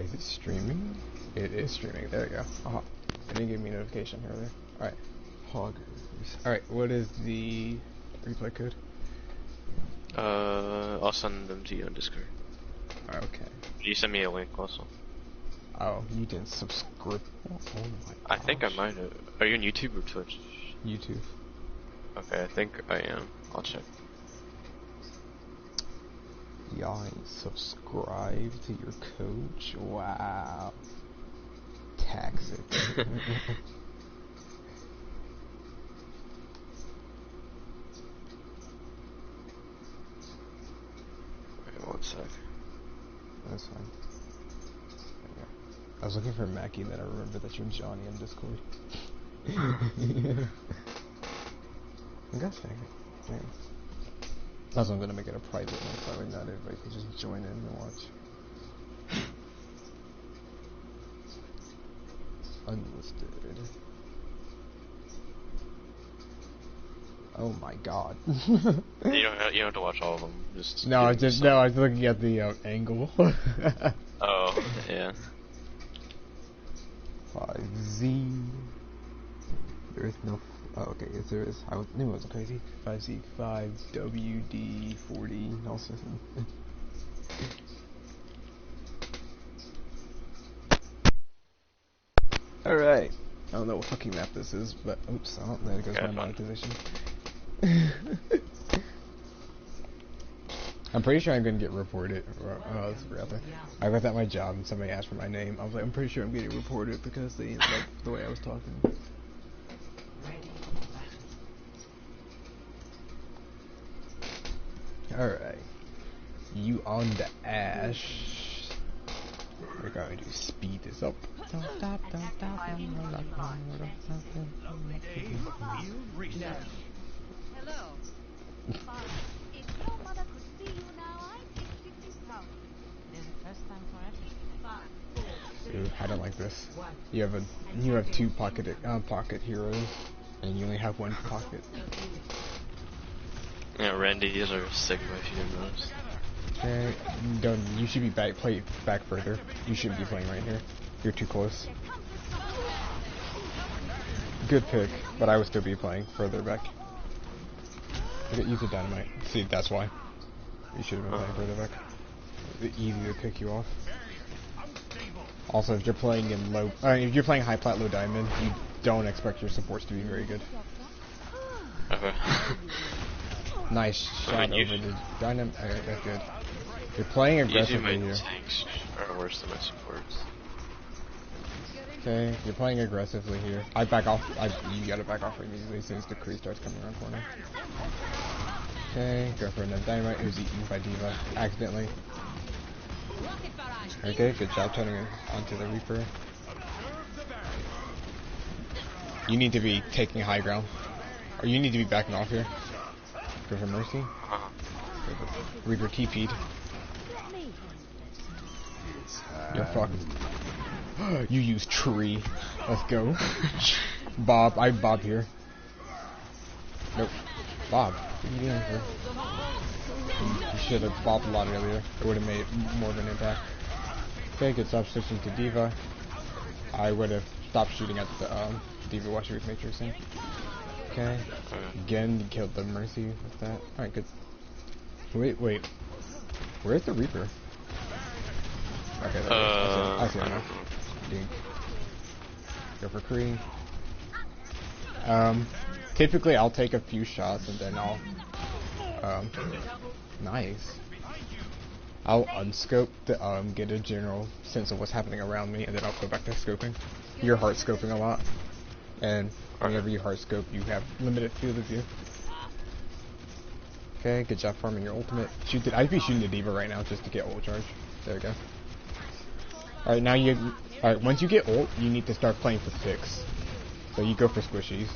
Is it streaming? It is streaming. There we go. It didn't give me a notification earlier. Alright. Hoggers. Alright, what is the replay code? I'll send them to you on Discord. Okay. You send me a link also. Oh, you didn't subscribe. Oh my gosh. I think I might have. Are you on YouTube or Twitch? YouTube. Okay, I think I am. I'll check. Y'all ain't subscribe to your coach? Wow. Taxic. Wait, 1 sec. That's fine. Yeah. I was looking for Mackie, and then I remembered that you're Johnny on Discord. Gosh dang it. Man. Also, I'm gonna make it a private one, so not everybody can just join in and watch. Unlisted. Oh my god. you don't have to watch all of them. Just no, I was looking at the angle. Oh, yeah. 5Z. There is no. Oh, okay, yes, there is. I knew it wasn't crazy. 5Z, 5WD, 40, Nelson. Alright. I don't know what fucking map this is, but oops, oh, there goes my monetization. I'm pretty sure I'm gonna get reported. Oh, that's rather. I was at my job and somebody asked for my name. I was like, I'm pretty sure I'm getting reported because they didn't like the way I was talking. Alright. You on the Ash. We're going to speed this up. Don't stop, don't stop. Hello. If your mother could see you now, I think she'd be proud. It is the first time for everything. Ooh, I don't like this. You have two pocket heroes, and you only have one pocket. Yeah, Randy is our Sigma if you didn't notice. You should be play back further. You shouldn't be playing right here. You're too close. Good pick, but I would still be playing further back. Use the dynamite. See, that's why. You should have been playing further back. It's easy to pick you off. Also, if you're playing in if you're playing high plat, low diamond, you don't expect your supports to be very good. Okay. Nice shot over the dynamite. Okay, that's good. You're playing aggressively Usually my here. tanks are worse than my supports. Okay, you're playing aggressively here. I back off. You gotta back off immediately as soon as the Kree starts coming around corner. Okay, go for another dynamite. Who's eaten by D.Va accidentally. Okay, good job turning it onto the Reaper. You need to be taking high ground, or you need to be backing off here. Go for Mercy. Reaper TP'd. You're fucked. You use tree. Let's go. Bob. I Bob here. Nope. Bob. What are you doing here? You should have bobbed a lot earlier. It would have made more of an impact. Okay, good stop switching to D.Va. I would have stopped shooting at the D.Va while she was matrixing. Okay. Again, you killed the Mercy with that. Alright, good. Wait. Where's the Reaper? Okay, there I see it now. Go for Kree. Typically I'll take a few shots and then I'll, nice. I'll unscope to, get a general sense of what's happening around me, and then I'll go back to scoping. You're hard scoping a lot, and whenever you hard scope, you have limited field of view. Okay, good job farming your ultimate. I'd be shooting the D.Va right now just to get ult charge. There we go. Alright, now alright, once you get ult, you need to start playing for 6. So you go for squishies.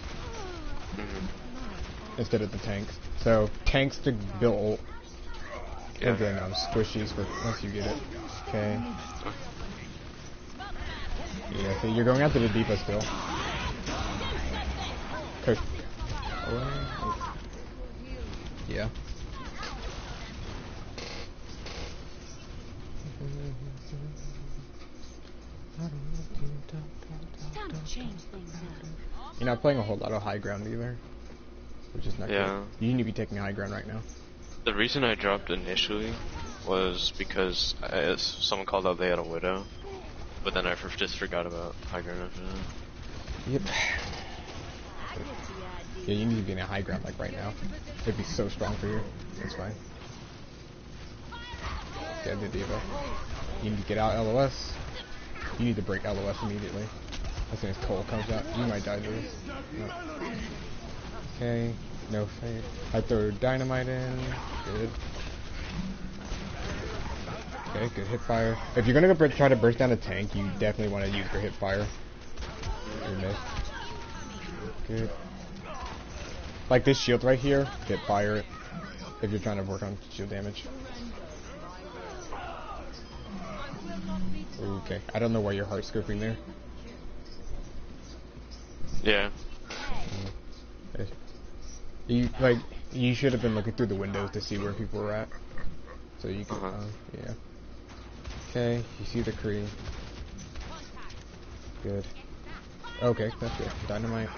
Instead of the tanks. So, tanks to build ult. And then squishies for once you get it. Okay. Yeah, so you're going after the D.Va still. Okay. Yeah. Time to change things up. You're not playing a whole lot of high ground either, which is not good. Yeah. You need to be taking high ground right now. The reason I dropped initially was because someone called out they had a widow, but then I just forgot about high ground after that. Yep. Yeah, you need to be in a high ground like right now. It'd be so strong for you. That's fine. Yeah, the diva. You need to get out LOS. You need to break LOS immediately. As soon as Cole comes out, you might die to this. No. Okay, no fate. I throw dynamite in. Good. Okay, good hip fire. If you're gonna go try to burst down a tank, you definitely want to use your hip fire. You missed. Good. Like this shield right here, hip fire it if you're trying to work on shield damage. Okay, I don't know why your heart's scoping there. Yeah. You should have been looking through the windows to see where people were at. So you can, yeah. Okay, you see the Kree. Good. Okay, that's good. Dynamite.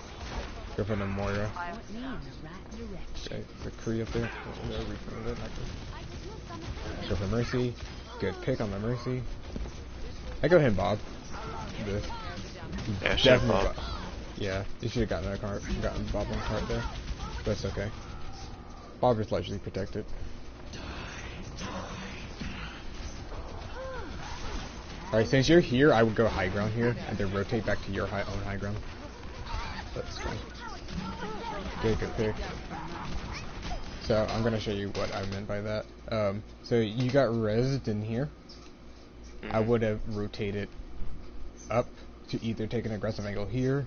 Go for the Moira. Okay, the Kree up there. Go for Mercy. Good pick on the Mercy. I go him Bob. This. Yeah, Definitely Bob. Yeah, you should have gotten a cart, gotten Bob on the cart there. But it's okay. Bob is largely protected. Alright, since you're here, I would go high ground here, and then rotate back to your own high ground. That's fine. Good pick. So, I'm gonna show you what I meant by that. So you got rezzed in here. I would have rotated up to either take an aggressive angle here,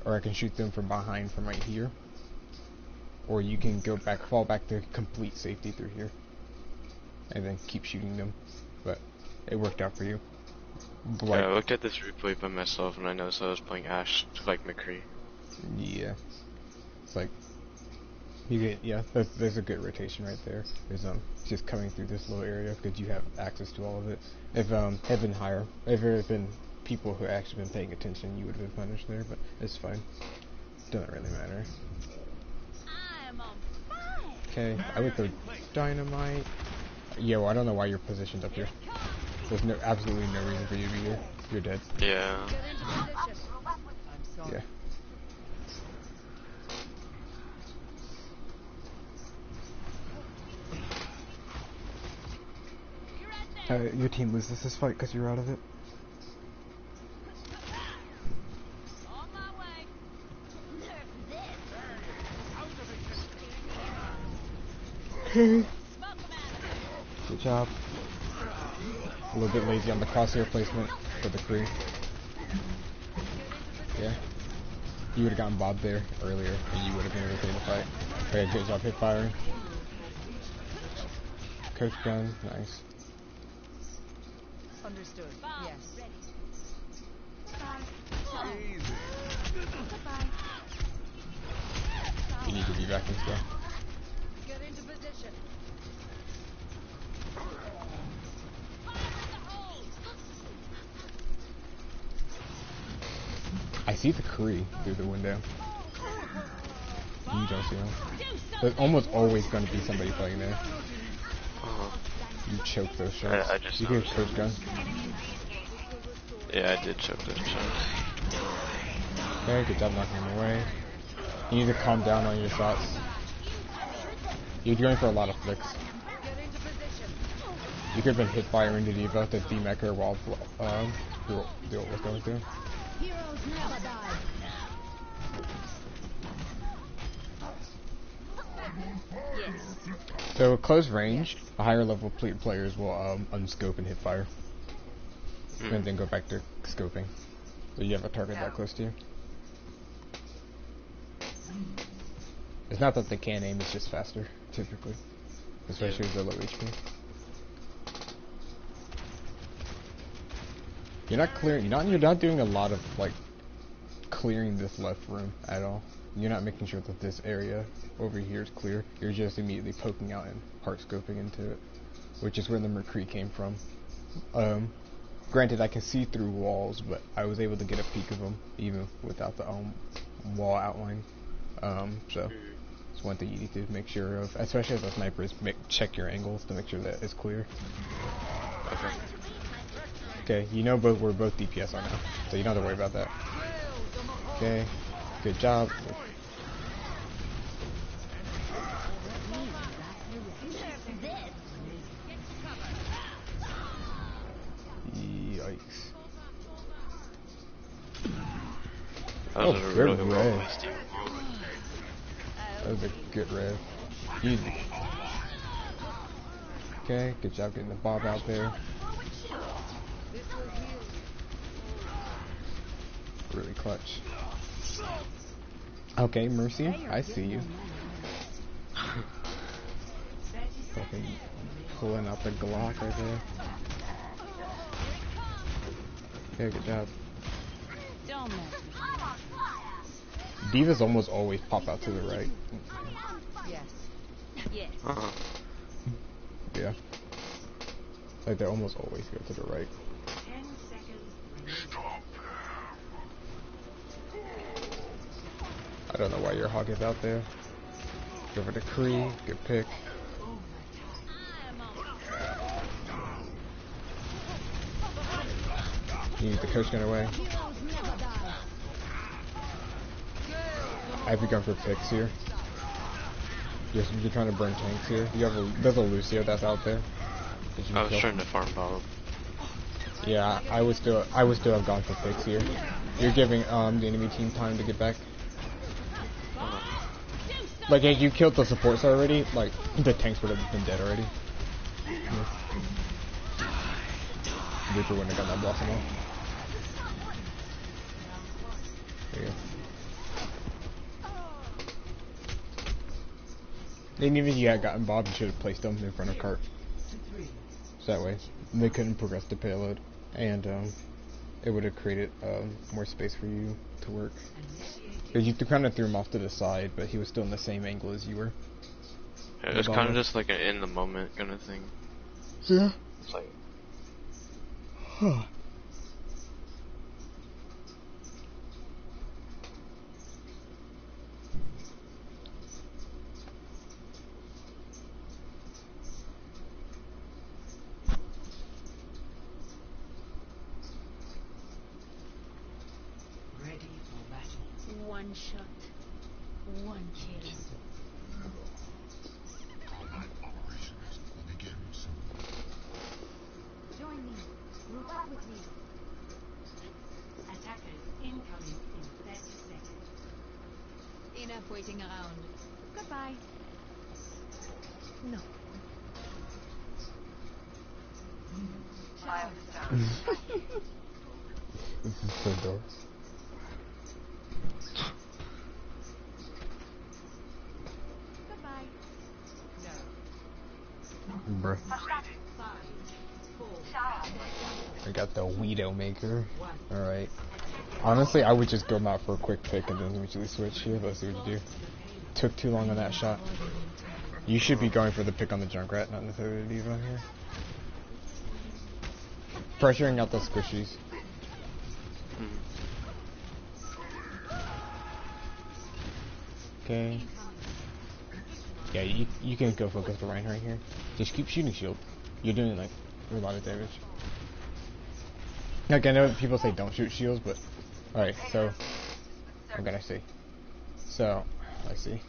or I can shoot them from behind from right here, or you can go back, fall back to complete safety through here, and then keep shooting them. But it worked out for you. Yeah, I looked at this replay by myself and I noticed I was playing Ashe like McCree. Yeah, it's like you get there's a good rotation right there. There's just coming through this little area because you have access to all of it. If had been higher, if there had been people who actually been paying attention, you would have been punished there. But it's fine. Doesn't really matter. Okay, I would throw dynamite. Yo, I don't know why you're positioned up here. There's absolutely no reason for you to be here. You're dead. Yeah. Yeah. Your team loses this fight because you're out of it. Good job. A little bit lazy on the crosshair placement for the Kree. Yeah. You would have gotten Bob there earlier, and you would have been able to take the fight. Okay, good job hip firing. Coach gun, nice. Understood. Yes. You need to be back in still. Get into position. I see the Kree through the window. You don't see him. There's almost always going to be somebody playing there. You choke those shots. I just you hear Coach gun? Yeah, I did choke those shots. Okay, good job knocking him away. You need to calm down on your shots. You're going for a lot of flicks. You could have been hit firing the diva to D-Mech her while the ult was going through. Heroes never die. So at close range, higher level players will unscope and hit fire. And then go back to scoping. So you have a target that close to you. It's not that they can't aim, it's just faster, typically. Especially if they're low HP. You're not doing a lot of like clearing this left room at all. You're not making sure that this area over here is clear. You're just immediately poking out and hard scoping into it, which is where the McCree came from. Granted, I can see through walls, but I was able to get a peek of them even without the wall outline. So it's one thing you need to make sure of, especially as a sniper, is check your angles to make sure that it's clear. Okay. Okay, you know we're both DPS on now, so you don't have to worry about that. Okay, good job. Yikes. That was a good really well red. placed team. That was a good red. Easy. Okay, good job getting the Bob out there. Really clutch. Okay, Mercy, I see you. Fucking pulling out the Glock right there. Okay, good job. Divas almost always pop out to the right. Yes. Yes. Uh-huh. Yeah. Like they almost always go to the right. 10 seconds. I don't know why your hog is out there. Go for the Kree, good pick. You need the coach gun away. I've begun for picks here. You're trying to burn tanks here. You have there's a Lucio that's out there. I was trying to farm Bob. Yeah, I would still have gone for picks here. You're giving the enemy team time to get back. Like if you killed the supports already, like the tanks would have been dead already. Yeah. Reaper wouldn't have got that blossom off. There you go. And even if you had gotten Bob, you should have placed them in front of cart. So that way, they couldn't progress the payload, and it would have created more space for you to work. Because you kind of threw him off to the side, but he was still in the same angle as you were. Yeah, it's kind of just like an in the moment kind of thing. Yeah. It's like, One shot. One kill. Join me. Group up with me. Attackers incoming in 30 seconds. Enough waiting around. Goodbye. No. This is so dark. Goodbye. Bruh. I got the Widowmaker. Alright. Honestly, I would just go out for a quick pick and then immediately switch here. Let's see what you do. Took too long on that shot. You should be going for the pick on the Junkrat, not necessarily the Diva here. Pressuring out those squishies. Okay. Yeah, you can go focus the Reinhardt here. Just keep shooting shield. You're doing like a lot of damage. Like I know people say don't shoot shields, but alright, so what can I say? So let's see.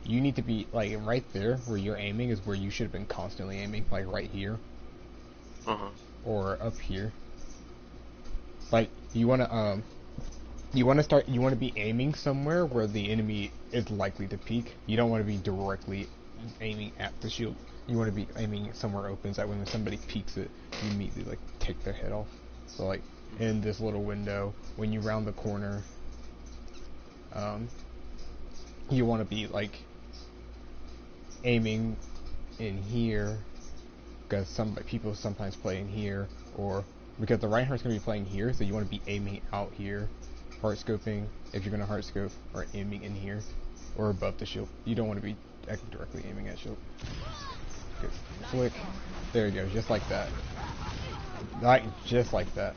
You need to be like right there where you're aiming is where you should have been constantly aiming, like right here. Or up here. Like you wanna be aiming somewhere where the enemy is likely to peek. You don't want to be directly aiming at the shield. You want to be aiming somewhere open so that when somebody peeks it, you immediately like take their head off. So like in this little window, when you round the corner, you want to be like aiming in here because some people sometimes play in here, or because the Reinhardt's going to be playing here, so you want to be aiming out here. Heart scoping if you're going to heart scope, or aiming in here or above the shield. You don't want to be directly aiming at shield. Good. Flick. There you go, just like that. Like, just like that.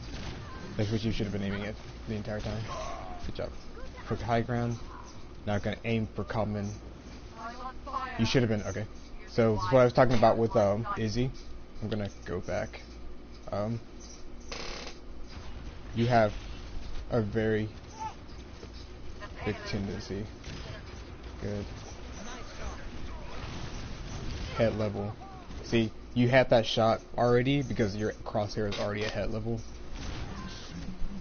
That's what you should have been aiming at the entire time. Good job. Quick high ground. Now gonna aim for common. You should have been, okay. So, that's what I was talking about with, Izzy. I'm gonna go back. You have a very big tendency. Good. Head level. See, you had that shot already because your crosshair is already at head level.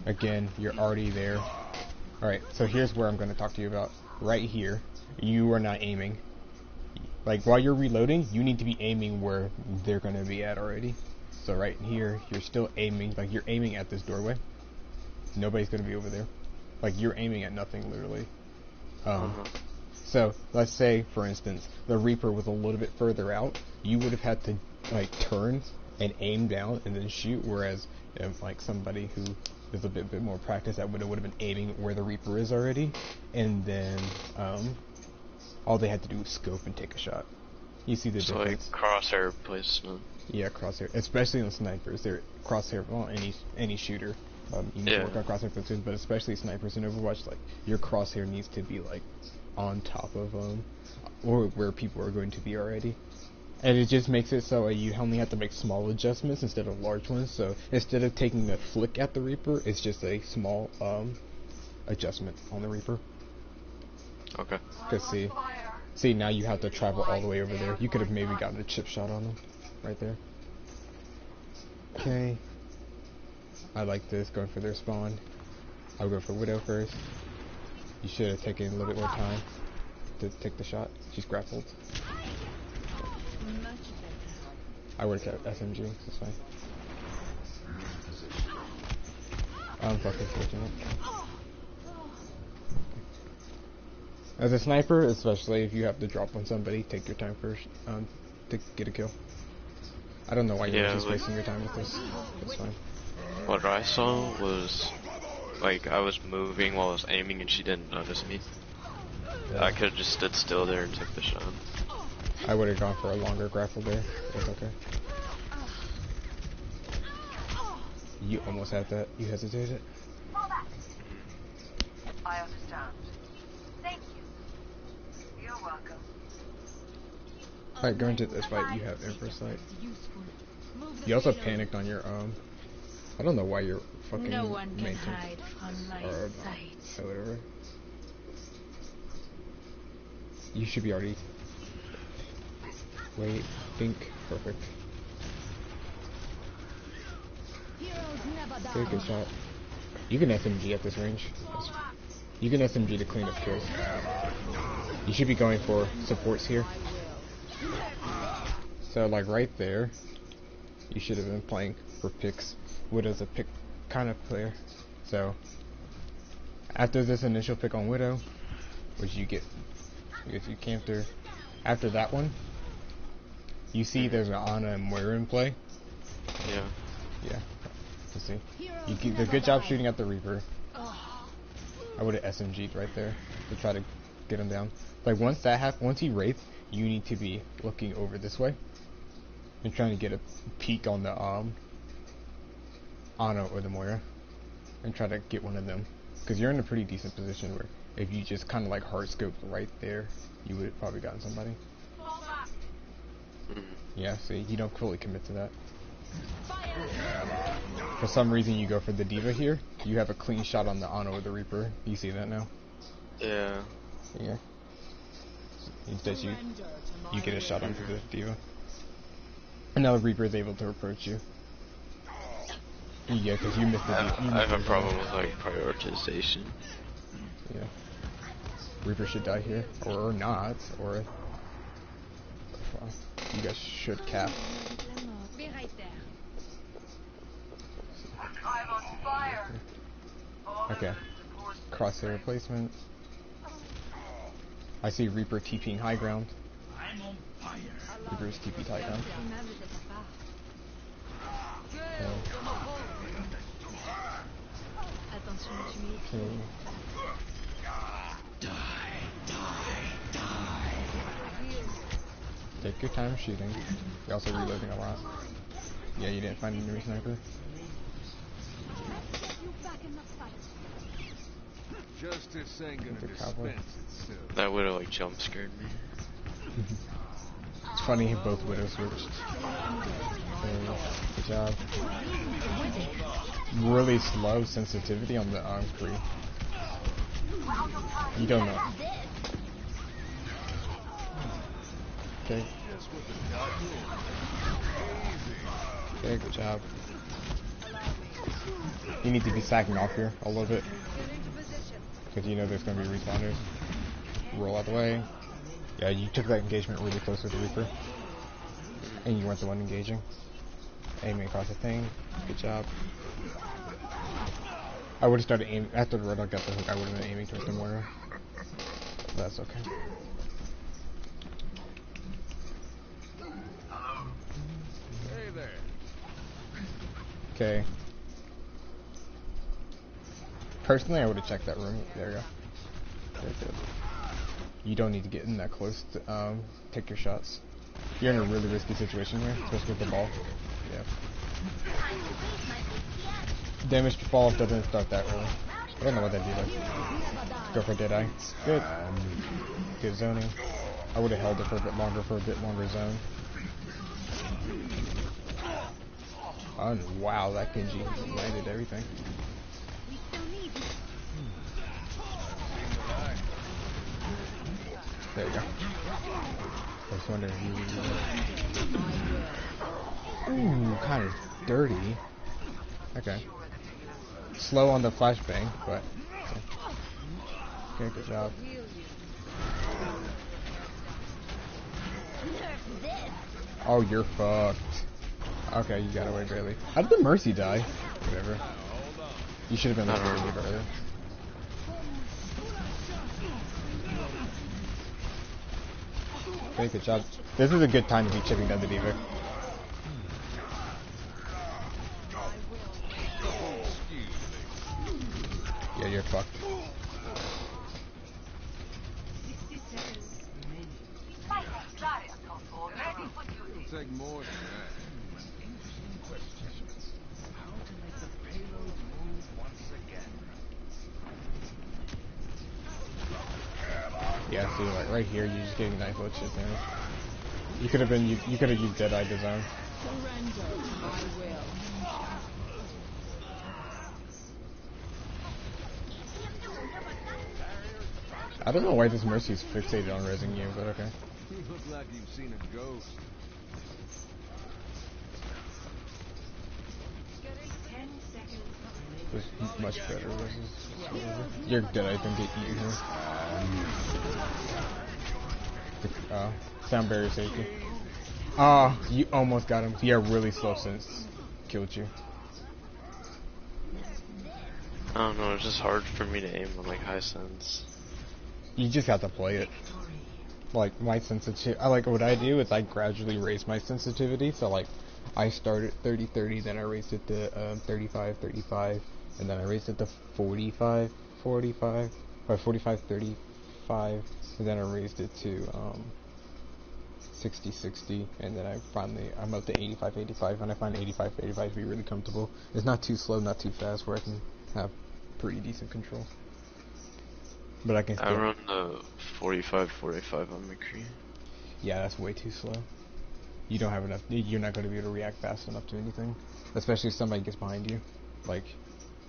Again, you're already there. Alright, so here's where I'm going to talk to you about. Right here, you are not aiming. Like, while you're reloading, you need to be aiming where they're going to be at already. So right here, you're still aiming, like you're aiming at this doorway. Nobody's going to be over there. Like, you're aiming at nothing, literally. So, let's say, for instance, the Reaper was a little bit further out. You would have had to, like, turn and aim down and then shoot, whereas, if, like, somebody who is a bit more practiced, that would have been aiming where the Reaper is already, and then, all they had to do was scope and take a shot. You see the difference? Like crosshair placement. Yeah, crosshair, especially on snipers. They're crosshair, well, any shooter. You need to work on crosshair placement, but especially snipers in Overwatch, like, your crosshair needs to be, like, on top of or where people are going to be already, and it just makes it so you only have to make small adjustments instead of large ones. So instead of taking a flick at the Reaper, it's just a small adjustment on the Reaper. Okay. Cause see now you have to travel all the way over there. You could have maybe gotten a chip shot on them right there. Okay, I like this, going for their spawn. I'll go for Widow first. You should have taken a little bit more time to take the shot. She's grappled. I would have kept SMG, that's fine. I'm fucking fortunate. As a sniper, especially if you have to drop on somebody, take your time first to get a kill. I don't know why you're just wasting your time with this. It's fine. What I saw was, like, I was moving while I was aiming and she didn't notice me. Yeah. I could have just stood still there and took the shot. I would have gone for a longer grapple there. It's okay. You almost had that. You hesitated. I understand. Thank you. You're welcome. Alright, going to this fight, you have Emperor Sight. You also panicked on your I don't know why you're fucking No one can hide from my sight. Or whatever. You should be already. Wait, think. Perfect. Okay, good shot. You can SMG at this range. You can SMG to clean up kills. You should be going for supports here. So, like right there, you should have been playing for picks. Widow's a pick kind of player. So, after this initial pick on Widow, which you get you camper, after that one, you see there's an Ana and Moira in play. Yeah. Yeah. Let's see. You did a good job shooting at the Reaper. I would have SMG'd right there to try to get him down. Like once that happens, once he wraith, you need to be looking over this way and trying to get a peek on the Ana or the Moira and try to get one of them, because you're in a pretty decent position where if you just kind of like hard scoped right there, you would have probably gotten somebody. Yeah, see, you don't fully commit to that. For some reason you go for the D.Va here, you have a clean shot on the Ana or the Reaper. You see that now? Yeah. Yeah. Instead you get a shot onto the D.Va. And now the Reaper is able to approach you. Yeah, because you missed the D.Va. I have a problem with like prioritization. Yeah. Reaper should die here. Or not. Or... You guys should cap. Be right there. I'm on fire. Okay. Crosshair replacement. I see Reaper TPing high ground. I'm on fire. Reaper's TP'd high ground. Attention à l'humidité. Okay. Take your time shooting. You're also reloading a lot. Yeah, you didn't find a new sniper. Let's get you back in the fight. Justice ain't gonna The cowboy. dispense itself. That would have like jump scared me. It's funny, both widows switched. Good job. Really slow sensitivity on the Kree. You don't know. Okay. Just what the doctor ordered. Okay, good job. You need to be sacking off here a little bit. Because you know there's going to be respawners. Roll out the way. Yeah, you took that engagement really close with the Reaper. And you weren't the one engaging. Aiming across the thing. Good job. I would have started aiming. After the Roadhog got the hook, I would have been aiming towards the mortar. But that's okay. Hey there. Okay. Personally, I would have checked that room. There you go. Very good. You don't need to get in that close to take your shots. You're in a really risky situation here, especially with the ball. Yeah. Damage to fall off doesn't start that early. I don't know what that did. Like. Go for Deadeye. Good. Good zoning. I would have held it for a bit longer zone. Oh wow, that Genji landed everything. There you go. I was wondering who. Ooh, kind of dirty. Okay. Slow on the flashbang, but. Okay, good job. Oh, you're fucked. Okay, you got away barely. How did the Mercy die? Whatever. You should have been able to leave earlier. Okay, good job. This is a good time to be chipping down the D.Va. Yeah, you're fucked. It'll take more than that. How to make the payload move once again. Yeah, see, like right here, you're just getting knife load shit damage. You could have been, you could have used Deadeye to zone. I don't know why this Mercy's fixated on resing you, but okay. You look like you've seen a ghost. There's much better reses. You're Deadeye than get you here. Sound barrier safety. Oh, you almost got him. Yeah, really slow since killed you. I don't know, it's just hard for me to aim on like high sense. You just have to play it. Like my sensitivity, like what I do is I gradually raise my sensitivity. So like, I start at 30-30, then I raised it to 35-35, and then I raised it to 45-45, or 45-35, and then I raised it to 60-60, and then I'm up to 85-85, and I find 85-85 to be really comfortable. It's not too slow, not too fast, where I can have pretty decent control. But I can still... I run the 45-45 on McCree. Yeah, that's way too slow. You don't have enough, you're not going to be able to react fast enough to anything. Especially if somebody gets behind you. Like,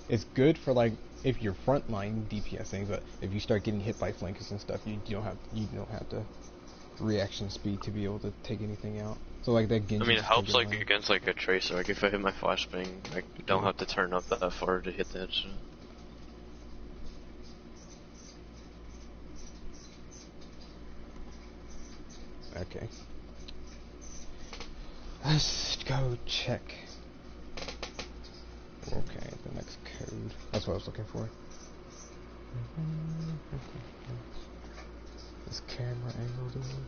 it's good for like, if you're frontline DPSing, but if you start getting hit by flankers and stuff, you don't have the reaction speed to be able to take anything out. So like that Genji. I mean, it helps like against like a tracer. Like if I hit my flashbang, I don't have to turn up that far to hit the headshot. Okay. Let's go check. Okay, the next code. That's what I was looking for. This camera angle doing.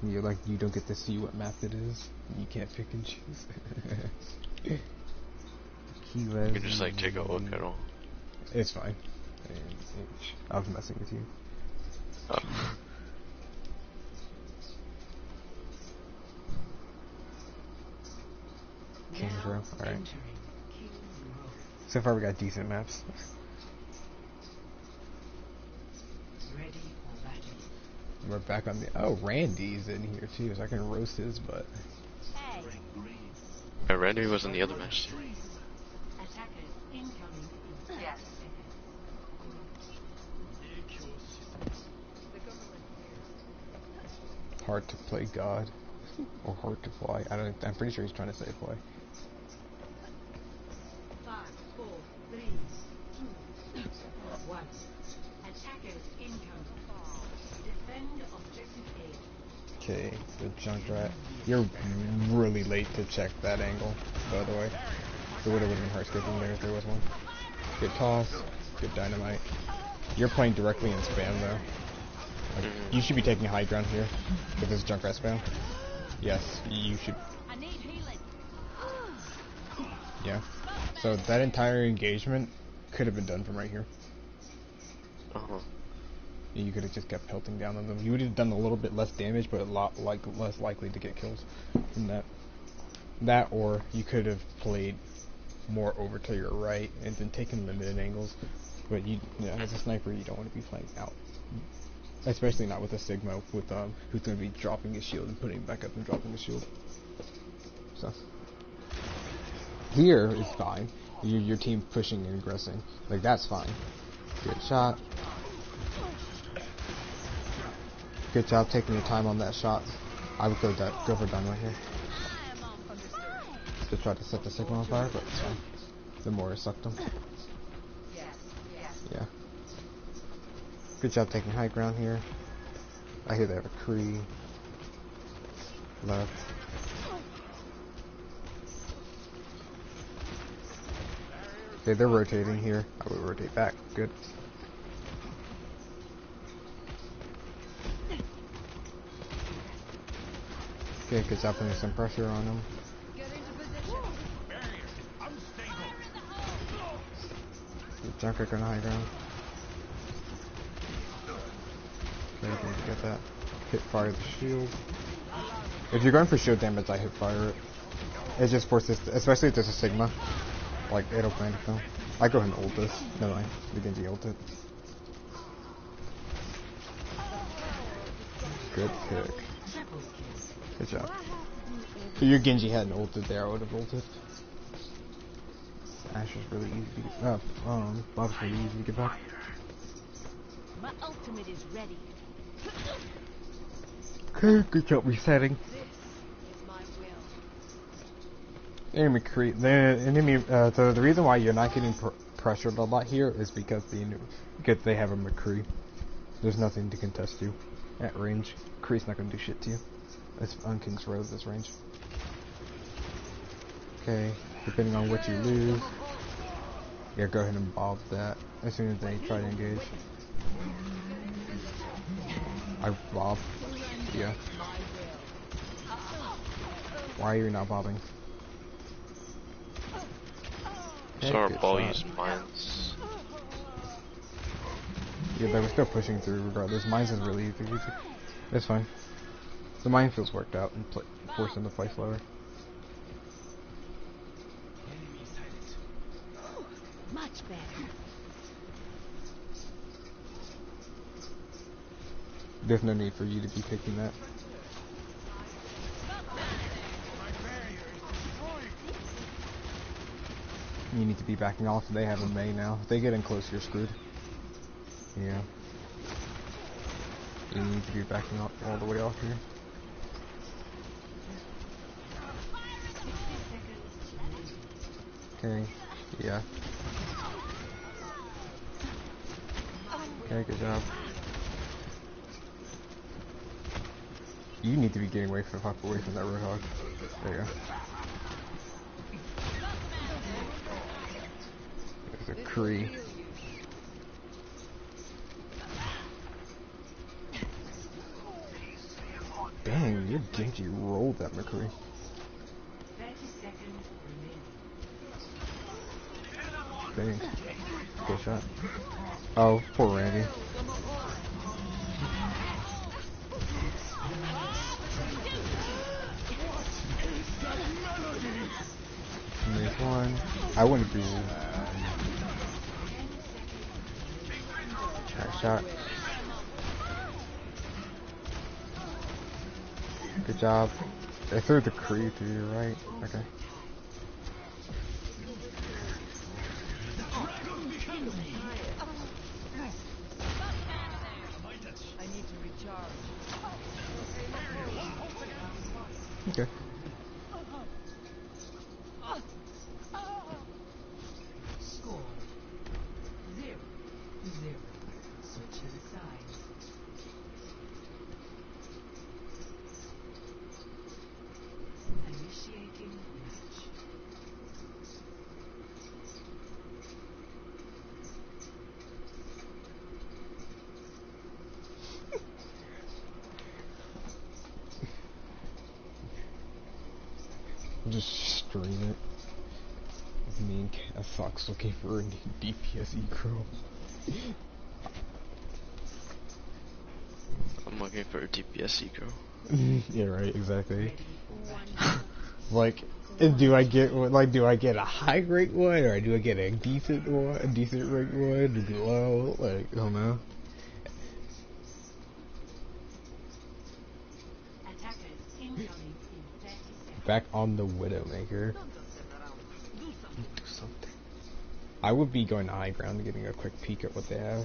You're like, you don't get to see what map it is. You can't pick and choose. You can just like take a look at all. It's fine. I was messing with you. Oh. King's Row. Alright. So far we got decent maps. Ready for battle. We're back on the... Oh, Randy's in here too, so I can roast his butt. Hey, Yeah, Randy was in the other match too. attackers incoming. Yes. Hard to play God. Or hard to fly. I'm pretty sure he's trying to say fly. 5, 4, 3, 2, 1. Attackers incoming. Defend objective A. Okay, the Junkrat. You're really late to check that angle, by the way. It would have been hard skipping there if there was one. Good toss, good dynamite. You're playing directly in spam though. Like, you should be taking high ground here with this Junkrat spam. Yes, you should. I need healing. Yeah. So that entire engagement could have been done from right here. Uh-huh. You could have just kept pelting down on them. You would have done a little bit less damage, but a lot less likely to get kills from that. That, or you could have played more over to your right and then taken limited angles. But you know, as a sniper, you don't want to be playing out, especially not with a Sigma with who's going to be dropping his shield and putting it back up and dropping his shield. So here is fine. Your team pushing and aggressing, like that's fine. Good shot. Good job taking your time on that shot. I would go for dynamite here. To try to set the Sigma on fire, but it's fine. The mortar sucked him. Yeah. Good job taking high ground here. I hear they have a Kree. Left. Okay, they're rotating here. I would rotate back. Good. Okay, good job putting some pressure on them. Good Junkrat going high ground. Okay, you can get that. Hit fire the shield. If you're going for shield damage, I hit fire it. It just forces, especially if there's a Sigma. Like, it'll panic them. I go ahead and ult this. No mind. The Genji ult it. Good pick. Good job. If your Genji hadn't ulted there, I would have ulted. Ashe is really easy to get. Bob's really easy to get back. My ultimate is ready. Okay, good job resetting. This is my will. Enemy creep. The reason why you're not getting pressured a lot here is because they have a McCree. There's nothing to contest you at range. McCree's not gonna do shit to you. It's on King's Road this range. Okay, depending on what you lose, yeah, go ahead and bob that as soon as they try to engage. I bob. Yeah. Why are you not bobbing? So our Good ball shot. used mines. Yeah, they were still pushing through regardless. Mines is really easy. It's fine. The minefield's worked out and forced them to play slower. Enemy sighted. Much better. There's no need for you to be picking that. You need to be backing off. They have a Mei now. If they get in close, you're screwed. Yeah. You need to be backing up all the way off here. Okay. Yeah. Okay, good job. You need to be getting away from that Roadhog. There you go. There's a Kree. Dang, your Genji rolled that McCree. 30 seconds remaining. Dang. Good shot. Oh, poor Randy. There's one. I wouldn't be. Nice shot. Good job. I threw the Kree to your right. Okay. I need to recharge. Okay. Score 0-0. Switching sides. Initiating match. Just stream it. Me and Cat Fox looking for a new DPS girl. I'm looking for a DPS eco. Yeah, right, exactly. Like, do I get a high rate one, or do I get a decent one, a decent rate one, low? Like, I don't know. Attackers incoming in 30 seconds. Back on the Widowmaker. Do something. I would be going to high ground and getting a quick peek at what they have.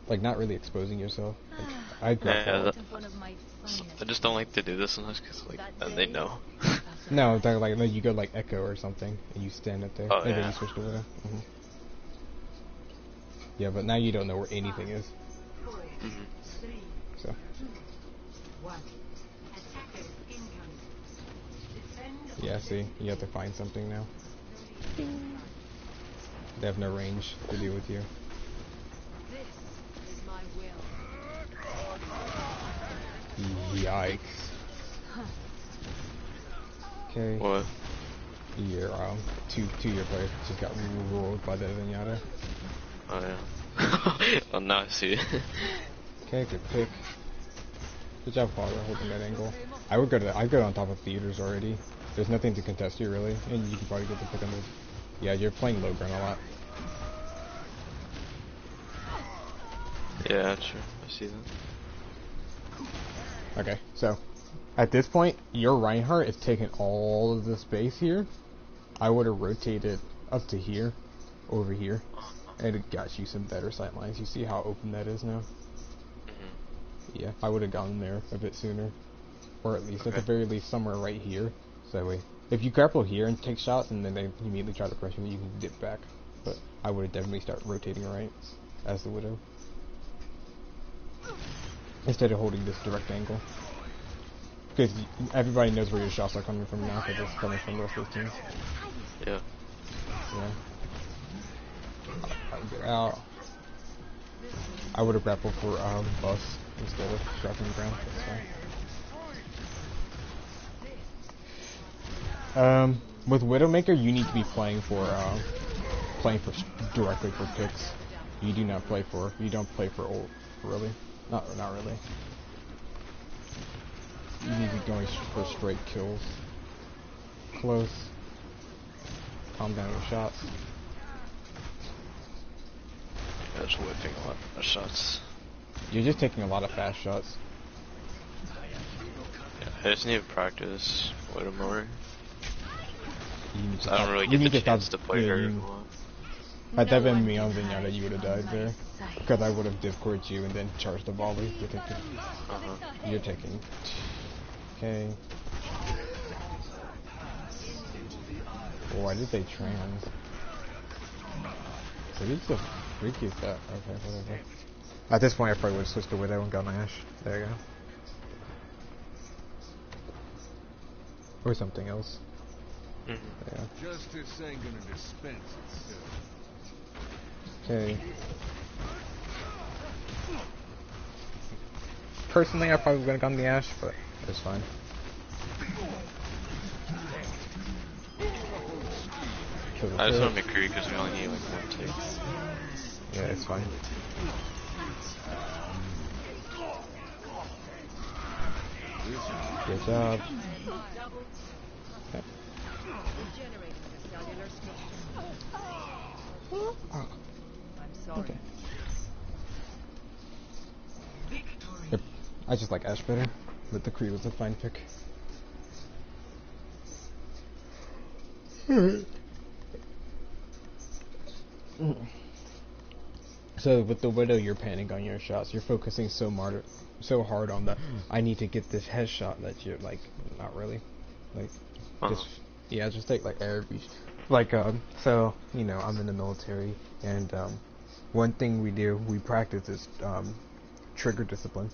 Like, not really exposing yourself. Like, I'd go Yeah, for it. One of my I just don't like to do this unless, cause like, then they know. No, that, like, no, you go like Echo or something, and you stand up there. Oh, And then yeah. you switch to Widow. Yeah, but now you don't know where anything is. Mhm. 3, So, 2, 1. Attackers incoming. Defend. yeah, see, you have to find something now. They have no range to deal with you. This is my will. Yikes. Okay. What? Your two-year player just got rolled by the Zenyatta. Oh yeah. Oh, now I see it. Okay, good pick. Good job, Father, holding that angle. I'd go on top of theaters already. There's nothing to contest here really, and you can probably get the pick on the. Yeah, you're playing low ground a lot. Yeah, sure. I see that. Okay, so at this point, your Reinhardt is taking all of the space here. I would have rotated up to here, over here, and it got you some better sight lines. You see how open that is now? Mhm. Yeah, I would have gone there a bit sooner, or at least at the Okay. very least somewhere right here. So that way, if you grapple here and take shots, and then they immediately try to pressure you, you can dip back. But I would have definitely start rotating right as the Widow, instead of holding this direct angle. Because everybody knows where your shots are coming from now, because it's coming from the rest of the team. Yeah. Yeah. Get out. I would have grappled for bus instead of dropping the ground. That's fine. With Widowmaker, you need to be playing for directly for picks. You do not play for. You don't play for ult, really. Not really. You need to be going for straight kills. Close. Calm down your shots. Yeah, just whipping a lot of shots. You're just taking a lot of fast shots. Yeah, I just need to practice a little more. You need to I don't stop- really you get need the to stop- chance to play yeah, her you- a lot. Had that been me on Zenyatta, you would have died there. Because I would have div-cored you and then charged the volley. Uh-huh. You're taking. Okay. Why did they trans? So who's the freak is that? Okay, whatever. At this point, I probably would have switched to Widow and gone Ash. There you go. Or something else. Mhm. Yeah. Justice ain't gonna dispense itself. Okay. Personally, I probably would have gone the Ash, but it's fine. Kill the I just turret. want McCree because we only need like one take. Yeah, it's fine. Good job. Okay. Regenerating the cellular structure. Oh, I'm sorry. okay. Victory. Yep. I just like Ash better, but the Kree was a fine pick. So with the Widow, you're panning on your shots. You're focusing so hard on the I need to get this headshot that you're like not really, like just yeah, just take like every like so you know I'm in the military and one thing we practice is trigger discipline.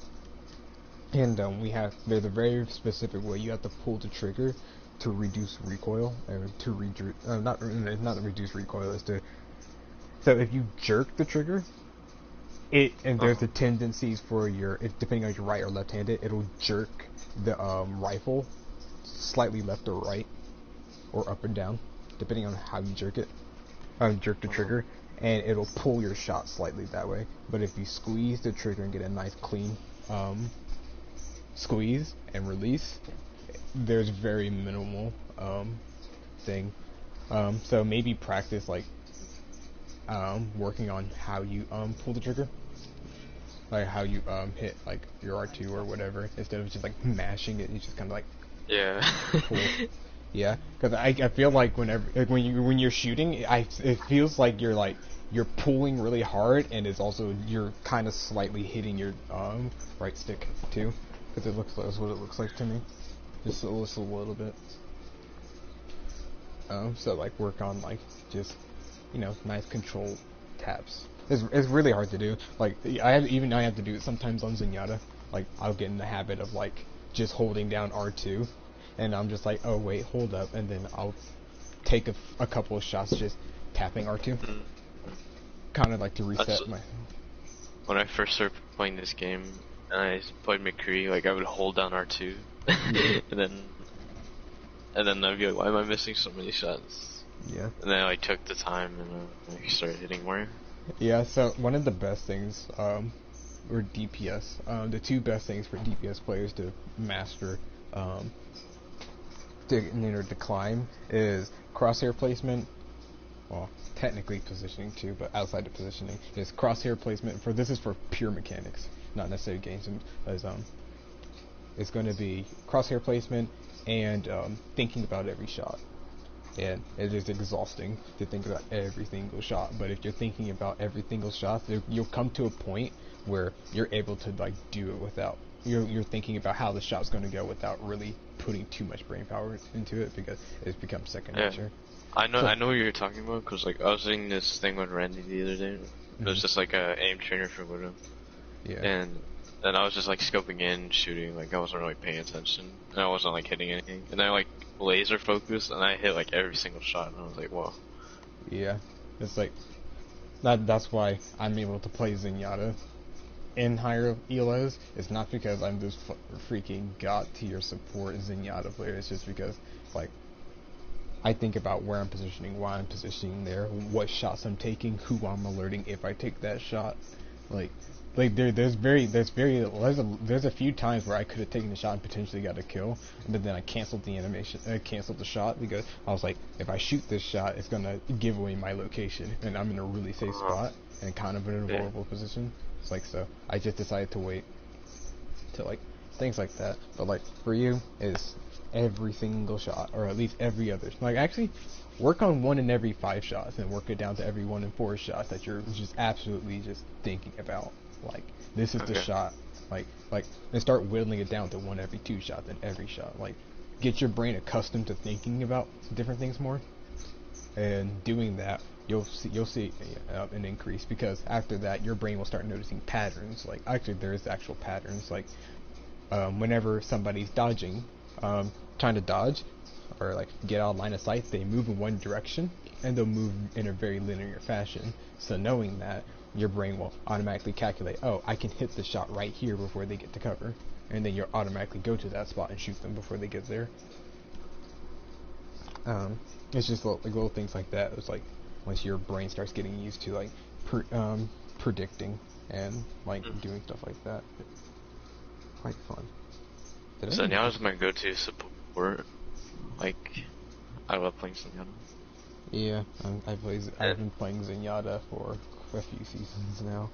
And there's a very specific way you have to pull the trigger to reduce recoil, or to not reduce recoil, is to, so if you jerk the trigger, there's the tendencies for depending on your right or left-handed, it'll jerk the rifle slightly left or right, or up and down, depending on how you jerk the trigger, and it'll pull your shot slightly that way. But if you squeeze the trigger and get a nice clean squeeze and release, there's very minimal thing. So maybe practice like working on how you pull the trigger, like how you hit like your R2 or whatever, instead of just like mashing it. You just kind of like pull. Yeah, because I feel like when you're shooting, it feels like you're pulling really hard, and it's also you're kind of slightly hitting your right stick too, because that's what it looks like to me, just a little bit. So like work on like just nice control taps. It's really hard to do. Like I have to do it sometimes on Zenyatta. Like I'll get in the habit of like just holding down R2. And I'm just like, oh wait, hold up, and then I'll take a couple of shots just tapping R2. Kind of like to reset my... When I first started playing this game, and I played McCree, like I would hold down R2, and then I'd be like, why am I missing so many shots? Yeah. And then I took the time and I started hitting more. Yeah, so one of the best things, or DPS, the two best things for DPS players to master, to climb is crosshair placement. Well, technically positioning too, but outside of positioning is crosshair placement. This is for pure mechanics, not necessarily games. It's going to be crosshair placement and thinking about every shot. And it is exhausting to think about every single shot. But if you're thinking about every single shot, you'll come to a point where you're able to like do it without. You're thinking about how the shot's going to go without really putting too much brain power into it, because it's become second nature. I know what you're talking about, because like I was doing this thing with Randy the other day. It was just like a aim trainer for Widow. Yeah. And I was just like scoping in, shooting, like I wasn't really paying attention, and I wasn't like hitting anything. And I like laser focused, and I hit like every single shot, and I was like, whoa. Yeah, it's like that's why I'm able to play Zenyatta in higher ELOs. It's not because I'm this freaking god tier support Zenyatta player. It's just because like I think about where I'm positioning, why I'm positioning there, what shots I'm taking, who I'm alerting if I take that shot. There's a few times where I could have taken the shot and potentially got a kill, but then I canceled the animation, canceled the shot, because I was like, if I shoot this shot, it's gonna give away my location, and I'm in a really safe spot and kind of in a vulnerable position. It's like, so I just decided to wait to like things like that. But like for you, is every single shot, or at least every other. Like actually, work on 1 in every 5 shots, and work it down to every 1 in 4 shots that you're just absolutely just thinking about. Like this is the shot. Like and start whittling it down to 1 every 2 shots and every shot. Like get your brain accustomed to thinking about different things more. And doing that, you'll see an increase, because after that your brain will start noticing patterns. Like actually there is actual patterns. Like whenever somebody's dodging, trying to dodge or like get out of line of sight, they move in one direction and they'll move in a very linear fashion. So knowing that, your brain will automatically calculate, oh, I can hit the shot right here before they get to cover, and then you'll automatically go to that spot and shoot them before they get there. It's just little things like that. It's like once your brain starts getting used to like predicting and like doing stuff like that. It's quite fun. Did I even- Zenyatta's my go-to support. Like, I love playing Zenyatta. Yeah, I've been playing Zenyatta for a few seasons now.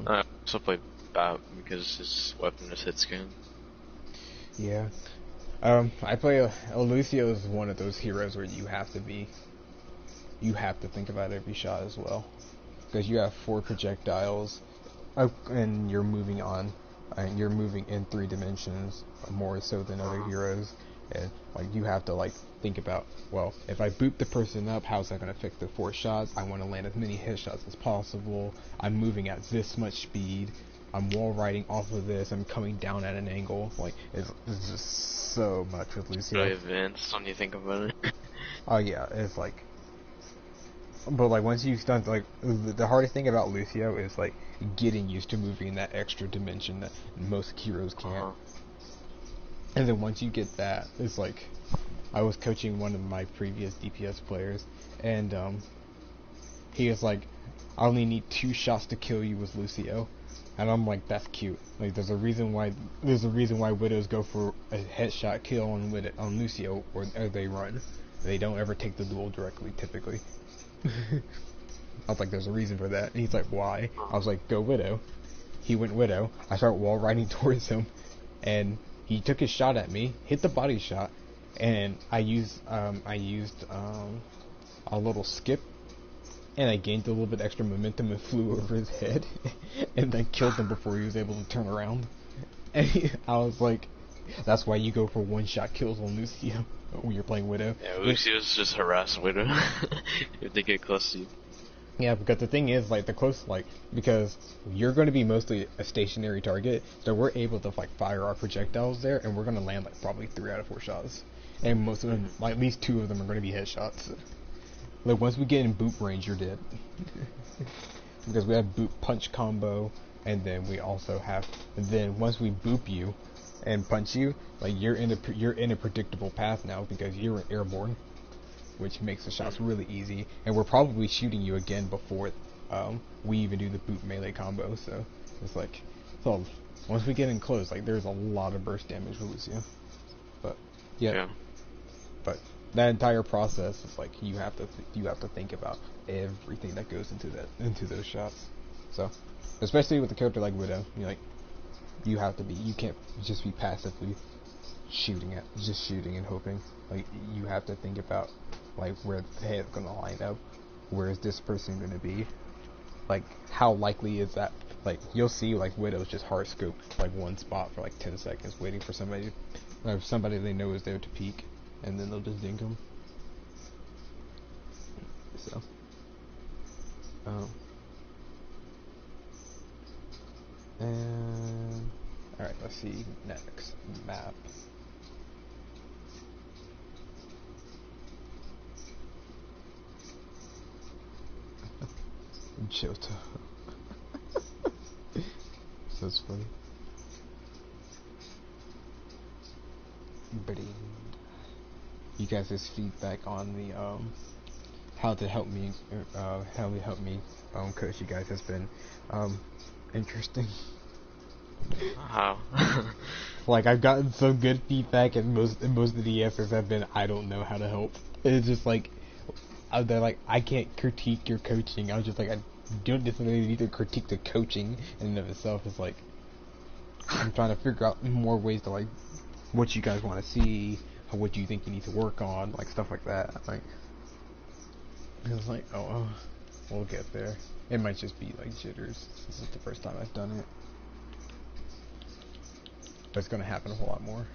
I also play Bout because his weapon is hit scan. Yeah. I play Lucio is one of those heroes where you have to think about every shot as well, because you have 4 projectiles, and you're moving in 3 dimensions more so than other heroes, and like you have to like think about, well, if I boot the person up, how's that going to affect the 4 shots? I want to land as many headshots as possible. I'm moving at this much speed. I'm wall riding off of this. I'm coming down at an angle. Like it's just so much with Lucio. Really advanced when you think about it. Oh yeah, it's like, but like once you've done, like the hardest thing about Lucio is like getting used to moving in that extra dimension that most heroes can't. And then once you get that, it's like, I was coaching one of my previous DPS players, and he was like, I only need 2 shots to kill you with Lucio. And I'm like, that's cute. Like, there's a reason why widows go for a headshot kill on Lucio, or they run. They don't ever take the duel directly, typically. I was like, there's a reason for that. And he's like, why? I was like, go Widow. He went Widow. I start wall riding towards him, and he took his shot at me, hit the body shot, and I used a little skip, and I gained a little bit extra momentum and flew over his head, and then killed him before he was able to turn around. And I was like, that's why you go for 1-shot kills on Lucio when you're playing Widow. Yeah, Lucio's just harass Widow if they get close to you. Yeah, because the thing is, like, because you're going to be mostly a stationary target, so we're able to, like, fire our projectiles there, and we're going to land, like, probably 3 out of 4 shots. And most of them, like, at least 2 of them are going to be headshots. Like, once we get in boot range, you're dead. Because we have boot punch combo, and then we also have, once we boop you and punch you, like, you're in a predictable path now, because you're airborne, which makes the shots really easy, and we're probably shooting you again before we even do the boot melee combo. So it's like, so once we get in close, like, there's a lot of burst damage with Lucio. But yeah. But that entire process is like, you have to think about everything that goes into those shots. So especially with a character like Widow, you can't just be passively shooting and hoping. Like, you have to think about, like, where the head's gonna line up, where is this person gonna be, like, how likely is that, like, you'll see, like, Widow's just hard scope, like, one spot for, like, 10 seconds, waiting for somebody they know is there to peek, and then they'll just dink them. So, and, alright, let's see, next map. Johto. So it's funny. But you guys' feedback on the how to help me coach you guys has been interesting. How? Like, I've gotten some good feedback, and most of the answers have been, I don't know how to help. It's just like, they're like, I can't critique your coaching. I was just like, I don't necessarily need to critique the coaching in and of itself. It's like, I'm trying to figure out more ways to, like, what you guys want to see, what you think you need to work on, like, stuff like that. Like, it's like, oh, we'll get there. It might just be, like, jitters. This is the first time I've done it. But it's gonna happen a whole lot more.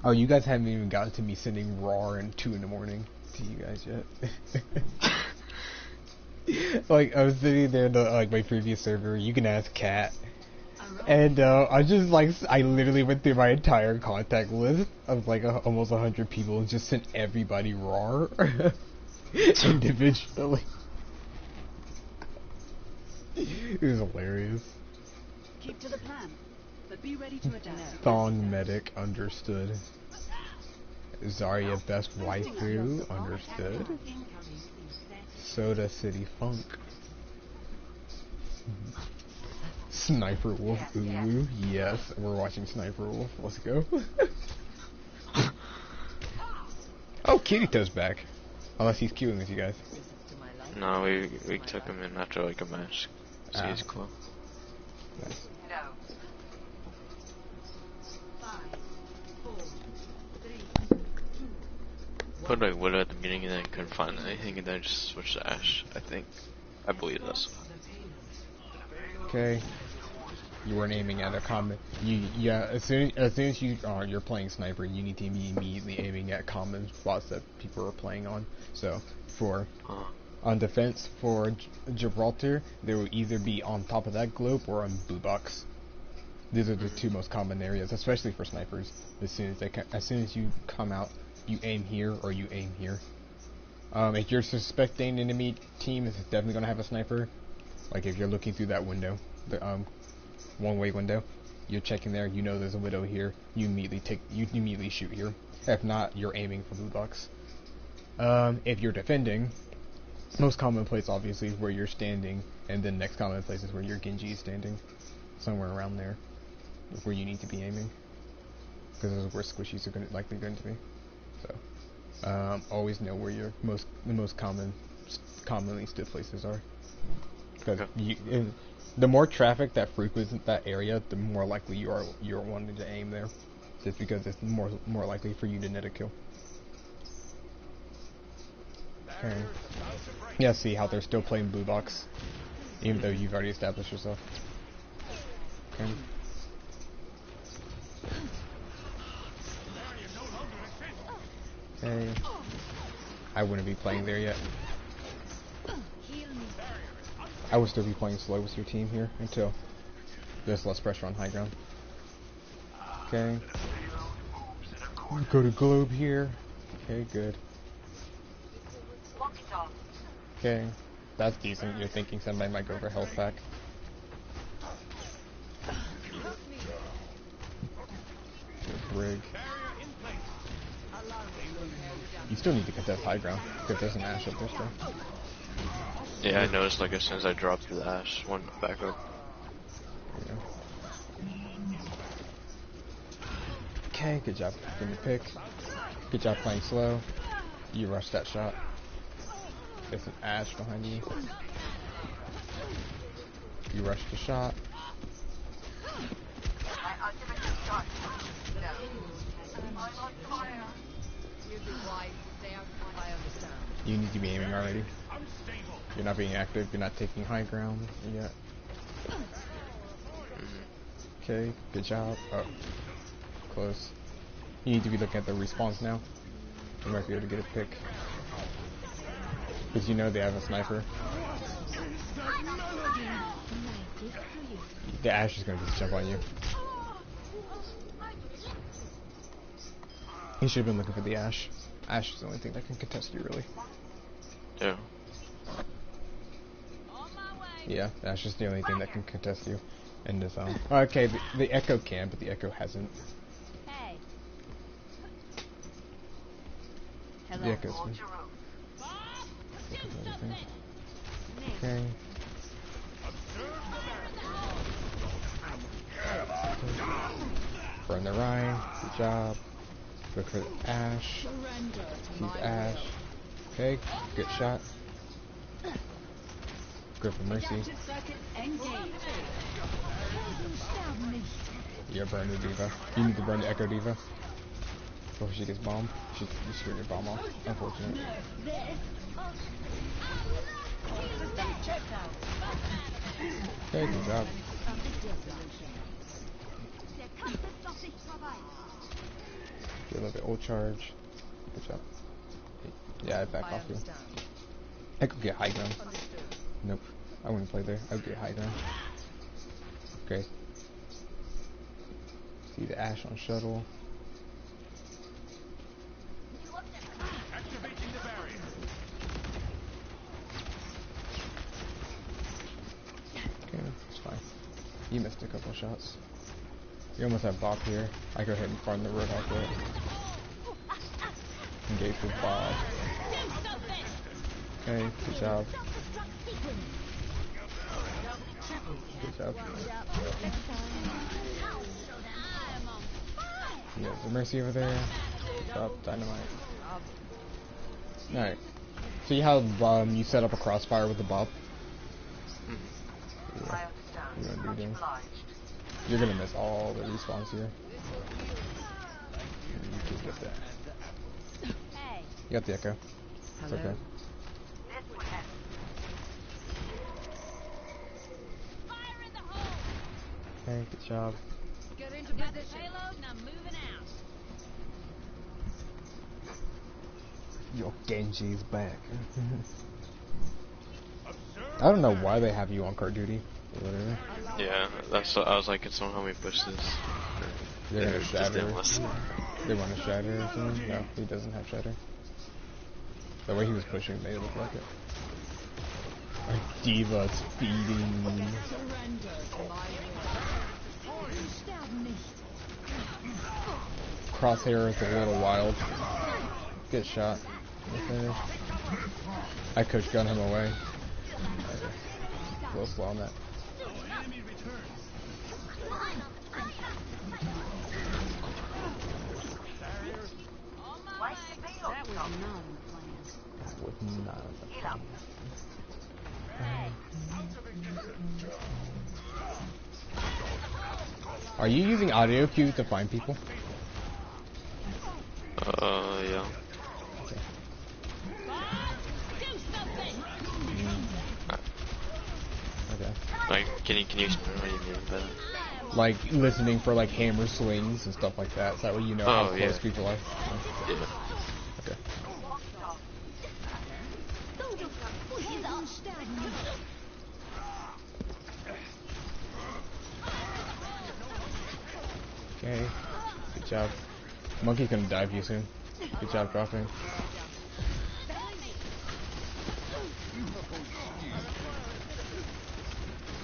Oh, you guys haven't even gotten to me sending RAR at 2 in the morning to you guys yet. Like, I was sitting there in my previous server, you can ask Kat, and I literally went through my entire contact list of like almost 100 people and just sent everybody RAR individually. It was hilarious. Keep to the plan, but be ready to adapt. Thong medic understood. Zarya best waifu, understood. Incoming in 30 Soda City Funk. Sniper Wolf, ooh, yes, we're watching Sniper Wolf, let's go. Oh, Kirito's back. Unless he's queuing with you guys. No, we took him in after like a match. See his club. Nice. No. 5, 4, 3, Put like Widow at the beginning and then couldn't find anything and then just switched to Ash, I think. I believe that's the payload. Okay. You weren't aiming at a common. Yeah. As soon as you're playing sniper, you need to be immediately aiming at common spots that people are playing on. So for on defense for Gibraltar, they will either be on top of that globe or on blue box. These are the two most common areas, especially for snipers. As soon as you come out, you aim here or you aim here. If you're suspecting an enemy team is definitely gonna have a sniper, like if you're looking through that window, the one-way window, you're checking there, you know there's a widow here, you immediately shoot here. If not, you're aiming for blue box. If you're defending, most common place obviously is where you're standing, and then next common place is where your Genji is standing. Somewhere around there is where you need to be aiming. Because those are where squishies are likely going to be. So always know where your commonly stood places are. Because the more traffic that frequents that area, the more likely you're wanting to aim there, just because it's more likely for you to net a kill. Okay. Yeah, see how they're still playing blue box, even though you've already established yourself. Okay. Okay. I wouldn't be playing there yet. I would still be playing slow with your team here until there's less pressure on high ground. Okay. Go to globe here. Okay, good. Okay. That's decent. You're thinking somebody might go for health pack. Good rig. You still need to contest high ground because there's an Ash up there still. Yeah, I noticed like as soon as I dropped the Ash, one back up. Yeah. Okay, good job getting the pick. Good job playing slow. You rushed that shot. There's an Ash behind you. You rushed the shot. You need to be aiming already. You're not being active. You're not taking high ground yet. Okay, good job. Oh, close. You need to be looking at the respawns now. You might be able to get a pick. Because you know they have a sniper. The Ash is going to just jump on you. You should have been looking for the Ash. Ash is the only thing that can contest you, really. Yeah. Yeah, Ash is the only thing that can contest you in this zone. Okay, the Echo can, but the Echo hasn't. Hey. The Echo's been. Okay. Burn the Rhine. Good job. Look for the Ash. He's Ash. Okay, good shot. Go for Mercy. Yeah, burn the Diva. You need to burn the Echo Diva before she gets bombed. She screwed your bomb off. Unfortunate. Okay, good job. Get a little bit ult charge. Good job. Yeah, I back off you. I could get high ground. Nope. I wouldn't play there. I would get high ground. Okay. See the Ash on shuttle. Activating the barrier. Okay, it's fine. You missed a couple shots. You almost have Bop here. I go ahead and farm the Roadhog there. engage with Bob. Okay, good job. Good job. Yeah, there's a Mercy over there. Drop dynamite. Alright. See how you set up a crossfire with the Bob? I Yeah. understand. You're gonna Much do this. obliged. You're gonna miss all the respawns here. You can get that. Hey, You got the echo. It's okay. This would help. fire in the hole. Okay, good job. Get into position. Payload and I'm moving out. Yo, Genji's back. I don't know why they have you on card duty. Or whatever. Yeah, that's what I was like, can someone help me push this? They're gonna Just shatter. didn't listen. They want to shatter or something? No, he doesn't have shatter. The way he was pushing made it look like it. Our Diva's feeding. Crosshair is a little wild. Good shot. Good finish. I coach gun him away. A little slow on that. Waste the payload. That was not in the plan. That would not have been Heal up. Are you using audio cue to find people? Yeah. Okay. Do something. Okay. Like, can you explain what you mean by that? Like listening for like hammer swings and stuff like that. So that way you know how Oh, close yeah. people are. Yeah. Okay. Okay. Good job. Monkey's gonna dive you soon. Good job dropping.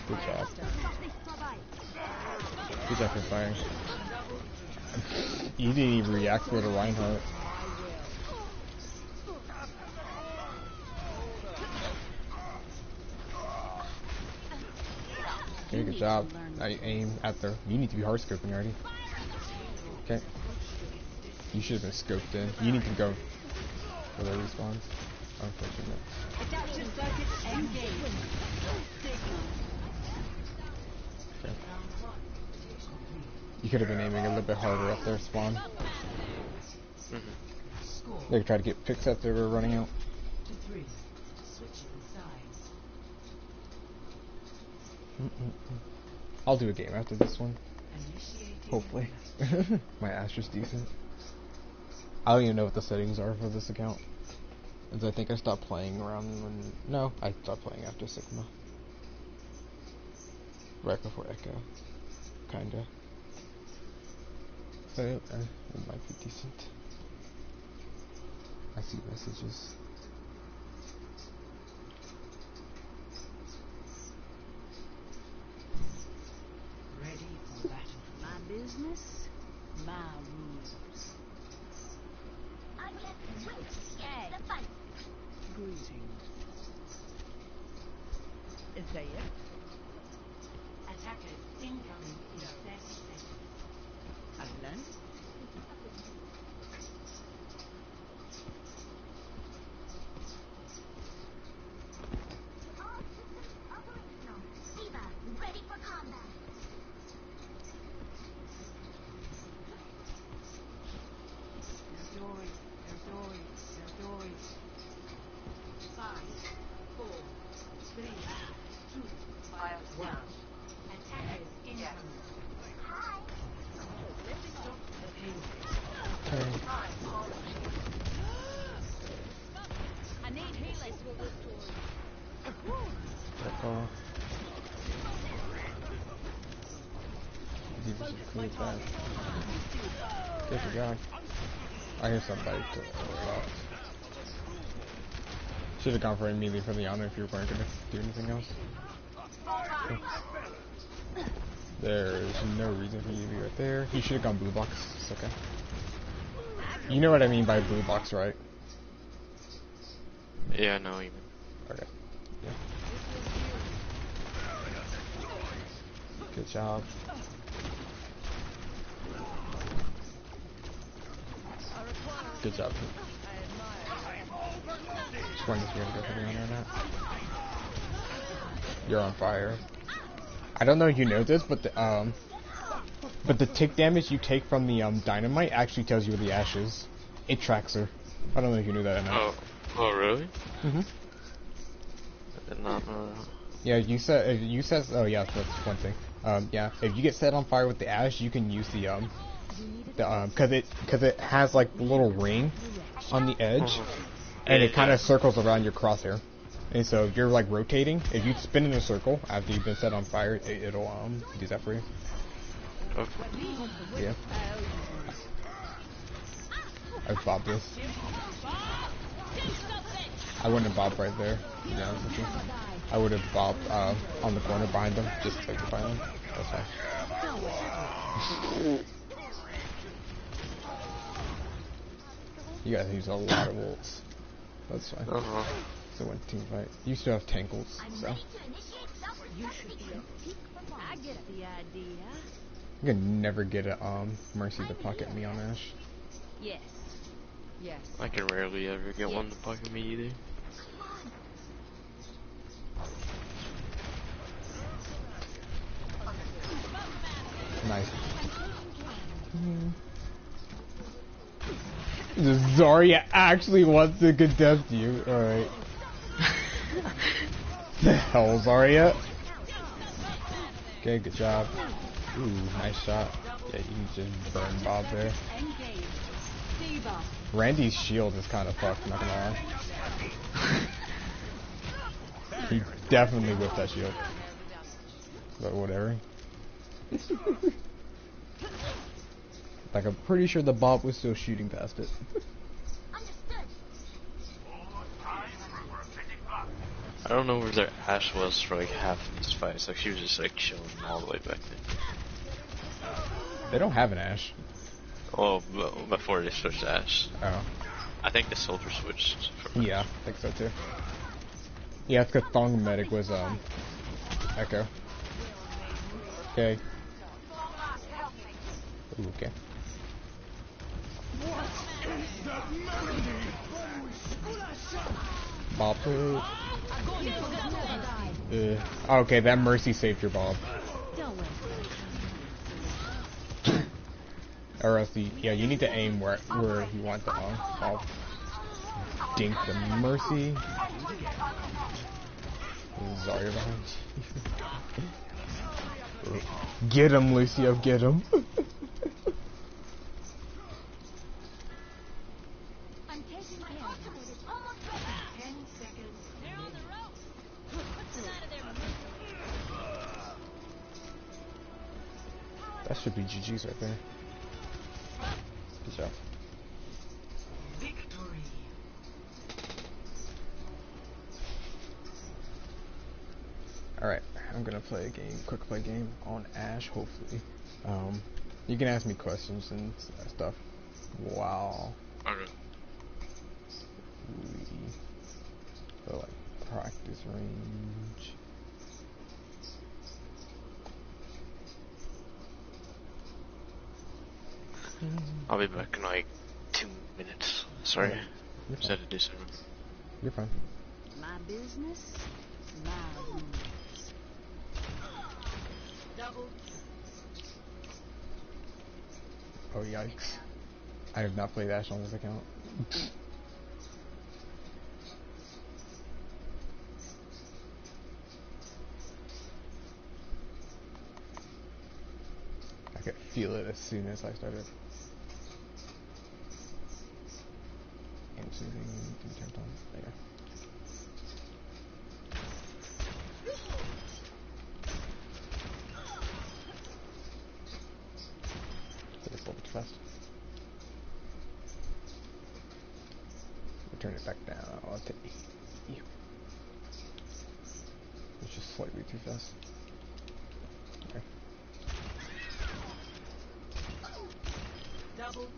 Good job. Good job for firing. You didn't even react to the Reinhardt. Okay, good job. Now you aim at the. You need to be hard scoping already. Okay. You should have been scoped in. You need to go for the respawns. Unfortunate. Adaptive circuits engaged. Okay. You could have been aiming a little bit harder up there, spawn. Score They could try to get picks that they were running out. to 3. Switching sides. I'll do a game after this one. Initiating. Hopefully. My Astra's decent. I don't even know what the settings are for this account. Because I think I stopped playing around when... No, I stopped playing after Sigma. Right before Echo. Kinda. So, it might be decent. I see messages. Ready for battle. My business, my rules. I can't wait to get Hey. the fight. Greetings. Is that it? Attackers incoming in 30 seconds. Adelante. All systems operational. Diva, ready for combat. Erdoy. 5, 4, 3, 2, I understand. 1. Attackers Yes. incoming. Hi. Stop the payload. Okay. I need healers. That's all. You just include that. Good job. I hear somebody to should have gone for immediately for the honor if you weren't gonna do anything else. There's no reason for you to be right there. You should have gone blue box. It's okay. You know what I mean by blue box, right? Yeah, I know what you mean. Okay. Yeah. Good job. Good job. Just wondering if you're gonna go for the honor or not. You're on fire. I don't know if you know this, but the tick damage you take from the dynamite actually tells you where the ash is. It tracks her. I don't know if you knew that or not. Oh, really? Mhm. I did not know that. Yeah, you said. Oh yeah, that's one thing. Yeah, if you get set on fire with the ash, you can use because it has like the little ring on the edge, and it kind of circles around your crosshair. And so if you're like rotating, if you spin in a circle after you've been set on fire, it'll do that for you. Okay. Yeah. I bobbed this. I wouldn't have bobbed right there. To be honest with you. I would have bobbed on the corner behind them just to take the fire. That's fine. You guys use a lot of ults. That's fine. So when team fight, you still have tankles. So I get the idea. you can never get a Mercy to pocket me on Ash. Yes. Yes. I can rarely ever get one to pocket me either. Nice. Zarya actually wants to contest you. Alright. The hell, Zarya? Okay, good job. Ooh, nice shot. Yeah, you can just burn Bob there. Randy's shield is kind of fucked, not gonna lie. He definitely whipped that shield. But whatever. Like, I'm pretty sure the Bob was still shooting past it. I don't know where their Ash was for like half of these fights. Like she was just like chilling all the way back there. They don't have an Ash. Oh, before they switched to Ash. Oh. I think the soldier switched. Yeah, I think so too. Yeah, it's because Thong Medic was Echo. Okay. Ooh, okay. Bob. Okay, that Mercy saved your Bob. Or else yeah, you need to aim where you want the Bob. Dink the Mercy. Zarya behind you. Get him, Lucio, get him. I'm taking my ultimate is almost ready. 10 seconds. They're on the ropes. What's the side of their That should be GG's right there. Good job. Victory. Alright, I'm gonna play a game, quick play game on Ash, hopefully. You can ask me questions and stuff. Wow. Okay. We go like practice range. I'll be back in like 2 minutes. Sorry. You're Just fine. had to do something. You're fine. My business, my rules. Double. Oh yikes. I have not played Ash on this account. I could feel it as soon as I started. And soon as turned on. There. Did it a little bit fast? We'll turn it back down. I'll take you. It's just slightly too fast. Okay. Double.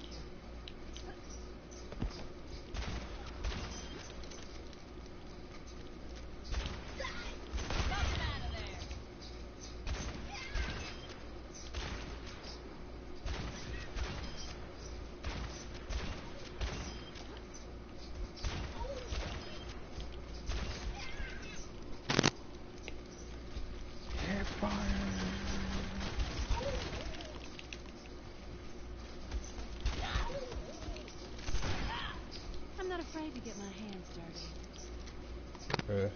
dirty.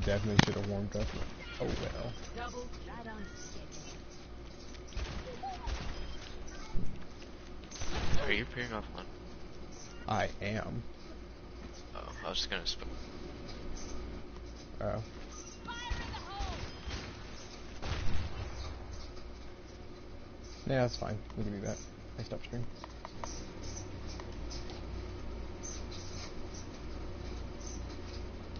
Definitely should have warmed up. Oh well. Double right on schedule. Are you appearing offline? I am. Oh, I was just gonna Oh. Yeah, that's fine. We can do that. I stopped stream.